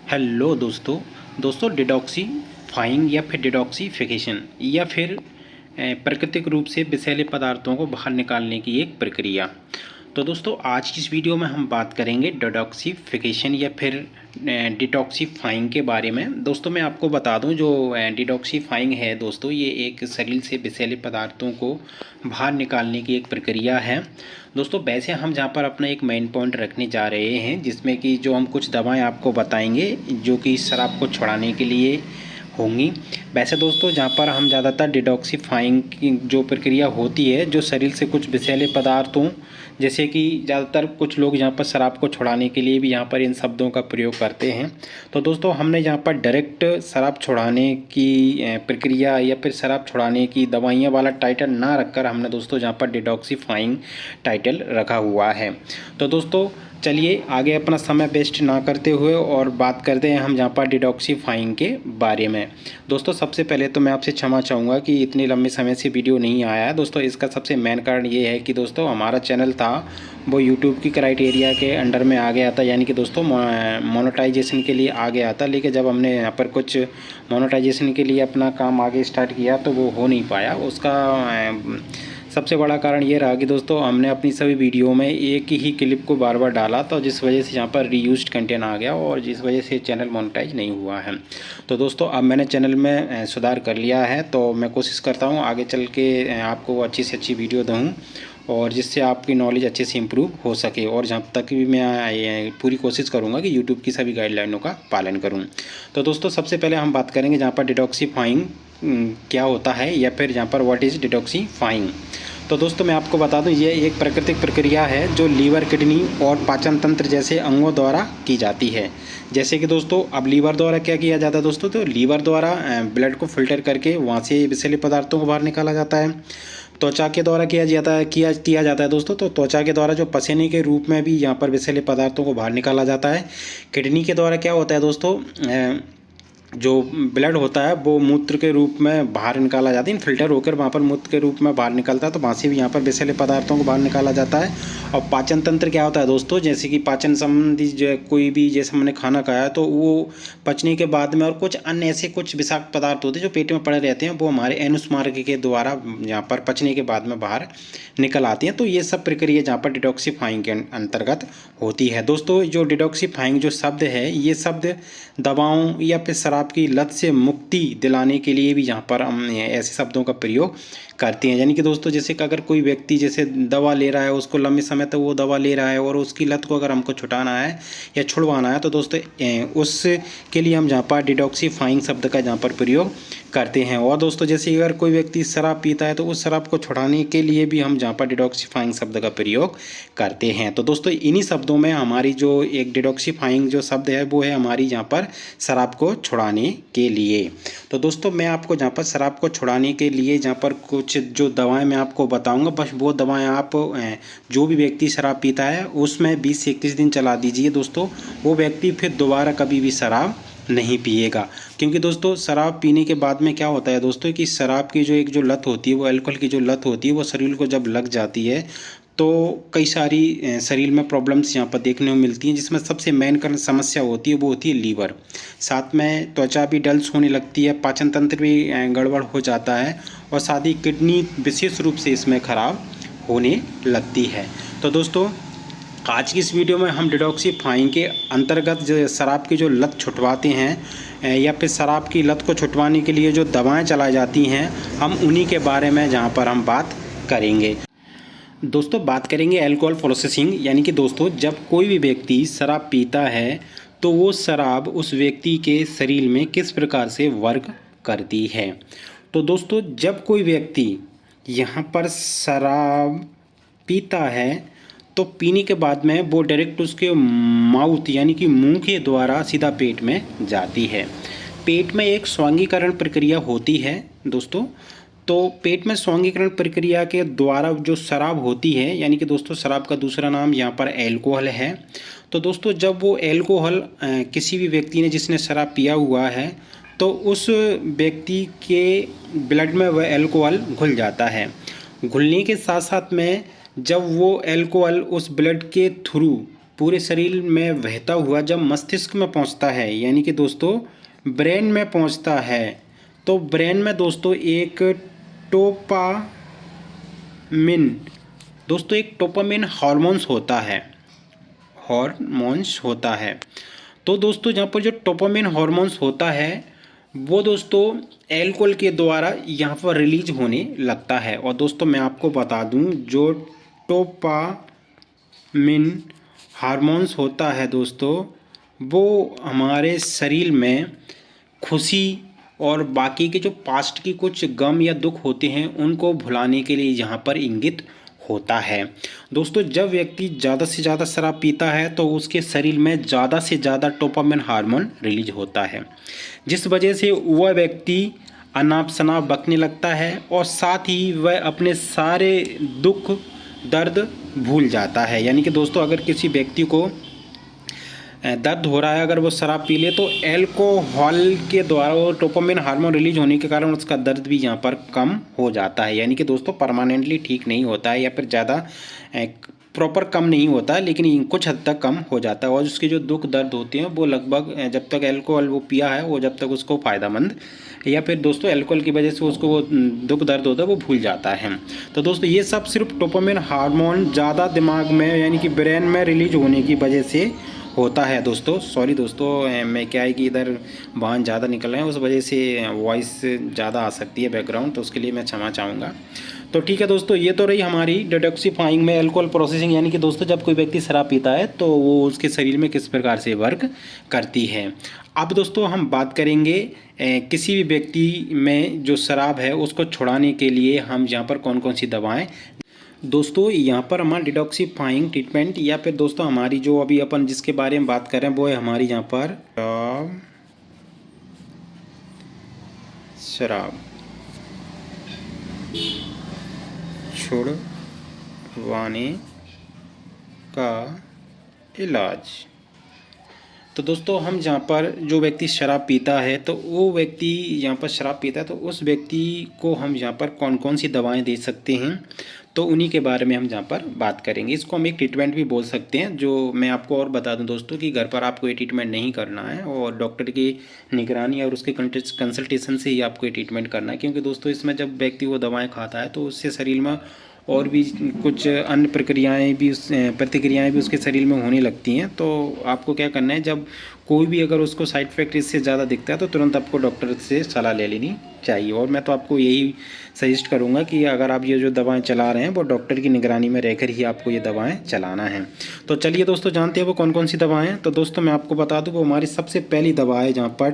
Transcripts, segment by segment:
Hello दोस्तों detoxifying या फिर डिटॉक्सीफिकेशन या फिर प्राकृतिक रूप से विषैले पदार्थों को बाहर निकालने की एक प्रक्रिया। तो दोस्तों आज की इस वीडियो में हम बात करेंगे डिटॉक्सीफिकेशन या फिर डिटॉक्सीफाइंग के बारे में। दोस्तों मैं आपको बता दूं, जो डिटॉक्सीफाइंग है दोस्तों, ये एक शरीर से विषैले पदार्थों को बाहर निकालने की एक प्रक्रिया है। दोस्तों वैसे हम जहाँ पर अपना एक मेन पॉइंट रखने जा रहे हैं, जिसमें कि जो हम कुछ दवाएं आपको बताएंगे जो कि शराब को छुड़ाने के लिए होंगी। वैसे दोस्तों जहाँ पर हम ज़्यादातर डिटॉक्सीफाइंग की जो प्रक्रिया होती है, जो शरीर से कुछ विषैले पदार्थों, जैसे कि ज़्यादातर कुछ लोग यहाँ पर शराब को छुड़ाने के लिए भी यहाँ पर इन शब्दों का प्रयोग करते हैं। तो दोस्तों हमने यहाँ पर डायरेक्ट शराब छुड़ाने की प्रक्रिया या फिर शराब छुड़ाने की दवाइयाँ वाला टाइटल ना रखकर हमने दोस्तों यहाँ पर डिटॉक्सीफाइंग टाइटल रखा हुआ है। तो दोस्तों चलिए आगे अपना समय वेस्ट ना करते हुए और बात करते हैं हम जहाँ पर डिटॉक्सीफाइंग के बारे में। दोस्तों सबसे पहले तो मैं आपसे क्षमा चाहूँगा कि इतने लंबे समय से वीडियो नहीं आया है। दोस्तों इसका सबसे मेन कारण ये है कि दोस्तों हमारा चैनल था वो यूट्यूब की क्राइटेरिया के अंडर में आ गया था, यानी कि दोस्तों मोनेटाइजेशन के लिए आ गया था। लेकिन जब हमने यहाँ पर कुछ मोनेटाइजेशन के लिए अपना काम आगे स्टार्ट किया तो वो हो नहीं पाया। उसका सबसे बड़ा कारण ये रहा कि दोस्तों हमने अपनी सभी वीडियो में एक ही क्लिप को बार बार डाला, तो जिस वजह से यहाँ पर रीयूज्ड कंटेंट आ गया और जिस वजह से चैनल मोनेटाइज नहीं हुआ है। तो दोस्तों अब मैंने चैनल में सुधार कर लिया है, तो मैं कोशिश करता हूँ आगे चल के आपको अच्छी से अच्छी वीडियो दूँ और जिससे आपकी नॉलेज अच्छे से इम्प्रूव हो सके। और जहाँ तक भी मैं पूरी कोशिश करूँगा कि यूट्यूब की सभी गाइडलाइनों का पालन करूँ। तो दोस्तों सबसे पहले हम बात करेंगे जहाँ पर डिटॉक्सीफाइंग क्या होता है या फिर जहाँ पर व्हाट इज़ डिटॉक्सीफाइंग। तो दोस्तों मैं आपको बता दूं, ये एक प्राकृतिक प्रक्रिया है जो लीवर, किडनी और पाचन तंत्र जैसे अंगों द्वारा की जाती है। जैसे कि दोस्तों अब लीवर द्वारा क्या किया जाता है दोस्तों, तो लीवर द्वारा ब्लड को फिल्टर करके वहाँ से विषैले पदार्थों को बाहर निकाला जाता है। त्वचा के द्वारा किया जाता है दोस्तों, तो त्वचा के द्वारा जो पसीने के रूप में भी यहाँ पर विषैले पदार्थों को बाहर निकाला जाता है। किडनी के द्वारा क्या होता है दोस्तों, जो ब्लड होता है वो मूत्र के रूप में बाहर निकाला जाता है, फिल्टर होकर वहाँ पर मूत्र के रूप में बाहर निकलता है, तो वहाँ से भी यहाँ पर विषैले पदार्थों को बाहर निकाला जाता है। और पाचन तंत्र क्या होता है दोस्तों, जैसे कि पाचन संबंधी जो कोई भी, जैसे हमने खाना खाया तो वो पचने के बाद में और कुछ अन्य ऐसे कुछ विषाक्त पदार्थ होते हैं जो पेट में पड़े रहते हैं, वो हमारे अनुस्मार्ग के द्वारा यहाँ पर पचने के बाद में बाहर निकल आती हैं। तो ये सब प्रक्रिया जहाँ पर डिटॉक्सीफाइंग के अंतर्गत होती है। दोस्तों जो डिटॉक्सीफाइंग जो शब्द है, ये शब्द दवाओं या फिर शराब की लत से मुक्ति दिलाने के लिए भी यहाँ पर हम ऐसे शब्दों का प्रयोग करते हैं। यानी कि दोस्तों जैसे कि अगर कोई व्यक्ति जैसे दवा ले रहा है, उसको लंबे समय तक वो दवा ले रहा है और उसकी लत को अगर हमको छुटाना है या छुड़वाना है, तो दोस्तों उसके लिए हम जहाँ पर डिटॉक्सीफाइंग शब्द का जहाँ पर प्रयोग करते हैं। और दोस्तों जैसे अगर कोई व्यक्ति शराब पीता है तो उस शराब को छुड़ाने के लिए भी हम जहाँ पर डिटॉक्सीफाइंग शब्द का प्रयोग करते हैं। तो दोस्तों इन्हीं शब्दों में हमारी जो एक डिटॉक्सीफाइंग जो शब्द है वो है हमारी जहाँ पर शराब को छुड़ाने के लिए। तो दोस्तों मैं आपको जहाँ पर शराब को छुड़ाने के लिए जहाँ पर कुछ जो दवाएं मैं आपको बताऊंगा, बस वो दवाएं आप जो भी व्यक्ति शराब पीता है उसमें 20 से 21 दिन चला दीजिए दोस्तों, वो व्यक्ति फिर दोबारा कभी भी शराब नहीं पिएगा। क्योंकि दोस्तों शराब पीने के बाद में क्या होता है दोस्तों कि शराब की जो लत होती है, वो अल्कोहल की जो लत होती है, वो शरीर को जब लग जाती है तो कई सारी शरीर में प्रॉब्लम्स यहाँ पर देखने को मिलती हैं, जिसमें सबसे मेन समस्या होती है वो होती है लीवर। साथ में त्वचा भी डल्स होने लगती है, पाचन तंत्र भी गड़बड़ हो जाता है और साथ ही किडनी विशेष रूप से इसमें खराब होने लगती है। तो दोस्तों आज की इस वीडियो में हम डिटॉक्सीफाइंग के अंतर्गत जो शराब की जो लत छुटवाते हैं या फिर शराब की लत को छुटवाने के लिए जो दवाएं चलाई जाती हैं, हम उन्हीं के बारे में जहां पर हम बात करेंगे। दोस्तों बात करेंगे अल्कोहल प्रोसेसिंग, यानी कि दोस्तों जब कोई भी व्यक्ति शराब पीता है तो वो शराब उस व्यक्ति के शरीर में किस प्रकार से वर्क करती है। तो दोस्तों जब कोई व्यक्ति यहाँ पर शराब पीता है तो पीने के बाद में वो डायरेक्ट उसके माउथ यानी कि मुंह के द्वारा सीधा पेट में जाती है। पेट में एक स्वांगीकरण प्रक्रिया होती है दोस्तों। तो पेट में स्वांगीकरण प्रक्रिया के द्वारा जो शराब होती है, यानी कि दोस्तों शराब का दूसरा नाम यहाँ पर एल्कोहल है। तो दोस्तों जब वो एल्कोहल किसी भी व्यक्ति ने जिसने शराब पिया हुआ है तो उस व्यक्ति के ब्लड में वह एल्कोहल घुल जाता है। घुलने के साथ साथ में जब वो एल्कोहल उस ब्लड के थ्रू पूरे शरीर में बहता हुआ जब मस्तिष्क में पहुंचता है, यानी कि दोस्तों ब्रेन में पहुंचता है, तो ब्रेन में दोस्तों एक डोपामिन हार्मोन्स होता है। तो दोस्तों जहाँ पर जो डोपामिन हार्मोन्स होता है वो दोस्तों एल्कोहल के द्वारा यहाँ पर रिलीज होने लगता है। और दोस्तों मैं आपको बता दूँ, जो डोपामिन हार्मोन्स होता है दोस्तों, वो हमारे शरीर में खुशी और बाकी के जो पास्ट की कुछ गम या दुख होते हैं उनको भुलाने के लिए यहाँ पर इंगित होता है। दोस्तों जब व्यक्ति ज़्यादा से ज़्यादा शराब पीता है तो उसके शरीर में ज़्यादा से ज़्यादा डोपामिन हार्मोन रिलीज होता है, जिस वजह से वह व्यक्ति अनाप शनाप बकने लगता है और साथ ही वह अपने सारे दुख दर्द भूल जाता है। यानी कि दोस्तों अगर किसी व्यक्ति को दर्द हो रहा है, अगर वो शराब पी ले, तो एल्कोहल के द्वारा वो डोपामिन हार्मोन रिलीज होने के कारण उसका दर्द भी यहाँ पर कम हो जाता है। यानी कि दोस्तों परमानेंटली ठीक नहीं होता है या फिर ज़्यादा प्रॉपर कम नहीं होता है, लेकिन कुछ हद तक कम हो जाता है। और उसके जो दुख दर्द होते हैं वो लगभग जब तक एल्कोहल वो पिया है वो जब तक उसको फ़ायदेमंद, या फिर दोस्तों एल्कोहल की वजह से उसको वो दुख दर्द होता है वो भूल जाता है। तो दोस्तों ये सब सिर्फ डोपामिन हार्मोन ज़्यादा दिमाग में यानी कि ब्रेन में रिलीज होने की वजह से होता है। दोस्तों सॉरी दोस्तों, मैं क्या है कि इधर वाहन ज़्यादा निकल रहे हैं, उस वजह से वॉइस ज़्यादा आ सकती है बैकग्राउंड, तो उसके लिए मैं क्षमा चाहूँगा। तो ठीक है दोस्तों, ये तो रही हमारी डिटॉक्सिफाइंग में अल्कोहल प्रोसेसिंग, यानी कि दोस्तों जब कोई व्यक्ति शराब पीता है तो वो उसके शरीर में किस प्रकार से वर्क करती है। अब दोस्तों हम बात करेंगे किसी भी व्यक्ति में जो शराब है उसको छुड़ाने के लिए हम यहाँ पर कौन कौन सी दवाएँ। दोस्तों यहाँ पर हमारा डिटॉक्सिफाइंग ट्रीटमेंट या फिर दोस्तों हमारी जो अभी अपन जिसके बारे में बात कर रहे हैं वो है हमारी यहाँ पर शराब छुड़वाने का इलाज। तो दोस्तों हम जहाँ पर जो व्यक्ति शराब पीता है तो वो व्यक्ति यहाँ पर शराब पीता है तो उस व्यक्ति को हम यहाँ पर कौन कौन सी दवाएं दे सकते हैं, तो उन्हीं के बारे में हम जहाँ पर बात करेंगे। इसको हम एक ट्रीटमेंट भी बोल सकते हैं। जो मैं आपको और बता दूं दोस्तों कि घर पर आपको ये ट्रीटमेंट नहीं करना है और डॉक्टर की निगरानी और उसके कंसल्टेशन से ही आपको ये ट्रीटमेंट करना है, क्योंकि दोस्तों इसमें जब व्यक्ति वो दवाएँ खाता है तो उससे शरीर में और भी कुछ अन्य प्रतिक्रियाएं भी उसके शरीर में होने लगती हैं। तो आपको क्या करना है, जब कोई भी अगर उसको साइड इफेक्ट इससे ज़्यादा दिखता है तो तुरंत आपको डॉक्टर से सलाह ले लेनी चाहिए। और मैं तो आपको यही सजेस्ट करूंगा कि अगर आप ये जो दवाएं चला रहे हैं वो डॉक्टर की निगरानी में रहकर ही आपको ये दवाएं चलाना है। तो चलिए दोस्तों जानते हैं वो कौन कौन सी दवाएँ हैं। तो दोस्तों मैं आपको बता दूँ वो हमारी सबसे पहली दवा है जहाँ पर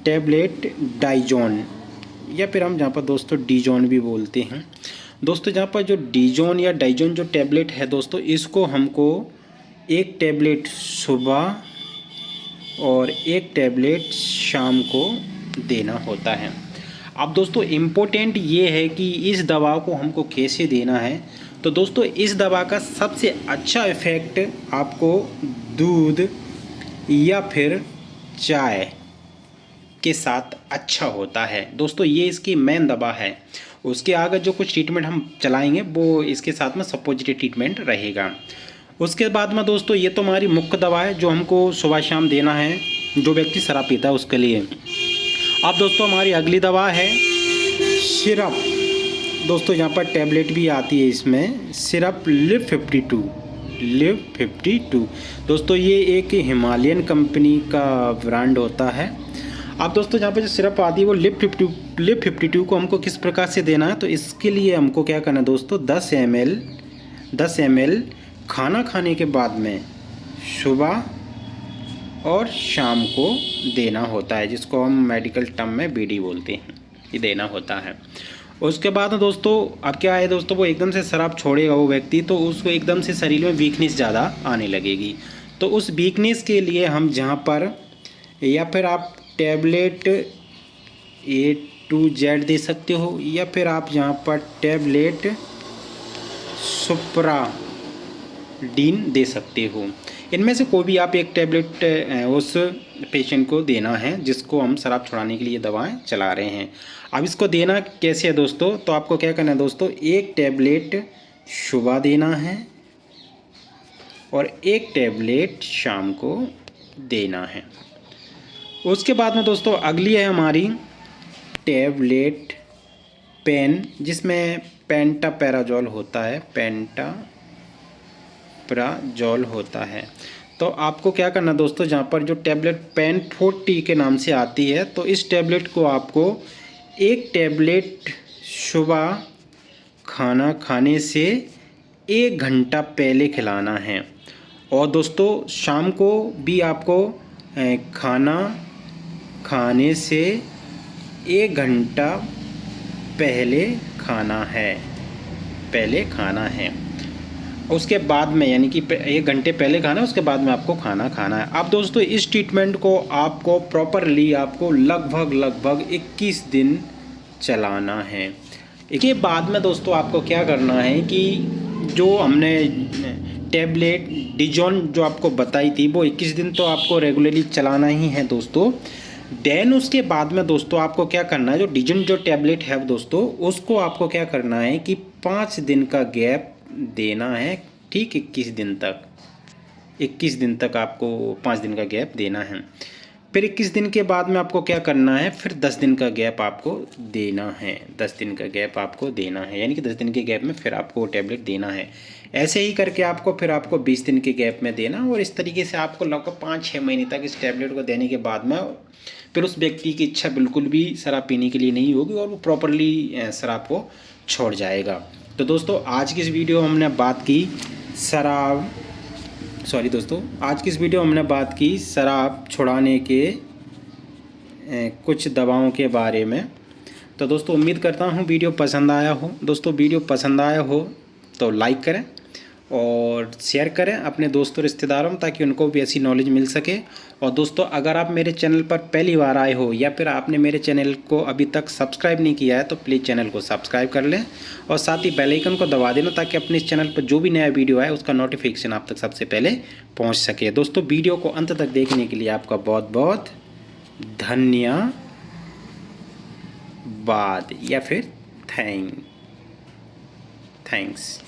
टैबलेट डाइजोन, या फिर हम जहाँ पर दोस्तों डीजोन भी बोलते हैं। दोस्तों जहाँ पर जो डीजोन या डाइजोन जो टैबलेट है दोस्तों, इसको हमको एक टैबलेट सुबह और एक टैबलेट शाम को देना होता है। अब दोस्तों इम्पोर्टेंट ये है कि इस दवा को हमको कैसे देना है। तो दोस्तों इस दवा का सबसे अच्छा इफ़ेक्ट आपको दूध या फिर चाय के साथ अच्छा होता है। दोस्तों ये इसकी मेन दवा है। उसके आगे जो कुछ ट्रीटमेंट हम चलाएंगे वो इसके साथ में सपोजिटिव ट्रीटमेंट रहेगा। उसके बाद में दोस्तों ये तो हमारी मुख्य दवा है जो हमको सुबह शाम देना है जो व्यक्ति शराब पीता है उसके लिए। अब दोस्तों हमारी अगली दवा है सिरप। दोस्तों यहाँ पर टैबलेट भी आती है इसमें, सिरप लिव 52। दोस्तों ये एक हिमालयन कंपनी का ब्रांड होता है। अब दोस्तों जहाँ पर जो सिरप आती है वो लिव 52 को हमको किस प्रकार से देना है, तो इसके लिए हमको क्या करना है दोस्तों, 10 ml खाना खाने के बाद में सुबह और शाम को देना होता है, जिसको हम मेडिकल टर्म में बीडी बोलते हैं, ये देना होता है। उसके बाद दोस्तों अब क्या है दोस्तों, वो एकदम से शराब छोड़ेगा वो व्यक्ति तो उसको एकदम से शरीर में वीकनेस ज़्यादा आने लगेगी। तो उस वीकनेस के लिए हम जहाँ पर या फिर आप टैबलेट A to Z दे सकते हो, या फिर आप यहाँ पर टैबलेट सुप्राडीन दे सकते हो। इनमें से कोई भी आप एक टैबलेट उस पेशेंट को देना है जिसको हम शराब छुड़ाने के लिए दवाएं चला रहे हैं। अब इसको देना कैसे है दोस्तों, तो आपको क्या करना है दोस्तों, एक टैबलेट सुबह देना है और 1 टैबलेट शाम को देना है। उसके बाद में दोस्तों अगली है हमारी टैबलेट पेन, जिसमें पेंटापेराजोल होता है, पेंटापेराजोल होता है। तो आपको क्या करना दोस्तों, जहाँ पर जो टैबलेट पेन 40 के नाम से आती है, तो इस टैबलेट को आपको 1 टैबलेट सुबह खाना खाने से 1 घंटा पहले खिलाना है, और दोस्तों शाम को भी आपको खाना खाने से 1 घंटा पहले खाना है। उसके बाद में, यानी कि 1 घंटे पहले खाना है, उसके बाद में आपको खाना खाना है। अब दोस्तों इस ट्रीटमेंट को आपको प्रॉपरली आपको लगभग 21 दिन चलाना है। इसके बाद में दोस्तों आपको क्या करना है कि जो हमने टैबलेट डिजोन जो आपको बताई थी, वो 21 दिन तो आपको रेगुलरली चलाना ही है दोस्तों। देन उसके बाद में दोस्तों आपको क्या करना है, जो डिजोन जो टैबलेट है दोस्तों, उसको आपको क्या करना है कि 5 दिन का गैप देना है, ठीक 21 दिन तक आपको 5 दिन का गैप देना है। फिर 21 दिन के बाद में आपको क्या करना है, फिर 10 दिन का गैप आपको देना है, 10 दिन का गैप आपको देना है, यानी कि 10 दिन के गैप में फिर आपको टैबलेट देना है। ऐसे ही करके आपको फिर आपको 20 दिन के गैप में देना, और इस तरीके से आपको लगभग 5-6 महीने तक इस टैबलेट को देने के बाद में फिर उस व्यक्ति की इच्छा बिल्कुल भी शराब पीने के लिए नहीं होगी, और वो प्रॉपरली शराब को छोड़ जाएगा। तो दोस्तों आज की इस वीडियो हमने बात की शराब छुड़ाने के कुछ दवाओं के बारे में। तो दोस्तों उम्मीद करता हूँ वीडियो पसंद आया हो। दोस्तों वीडियो पसंद आया हो तो लाइक करें और शेयर करें अपने दोस्तों रिश्तेदारों में, ताकि उनको भी ऐसी नॉलेज मिल सके। और दोस्तों अगर आप मेरे चैनल पर पहली बार आए हो, या फिर आपने मेरे चैनल को अभी तक सब्सक्राइब नहीं किया है, तो प्लीज़ चैनल को सब्सक्राइब कर लें और साथ ही बेल आइकन को दबा देना, ताकि अपने इस चैनल पर जो भी नया वीडियो आए उसका नोटिफिकेशन आप तक सबसे पहले पहुँच सके। दोस्तों वीडियो को अंत तक देखने के लिए आपका बहुत बहुत धन्यवाद या फिर थैंक्स।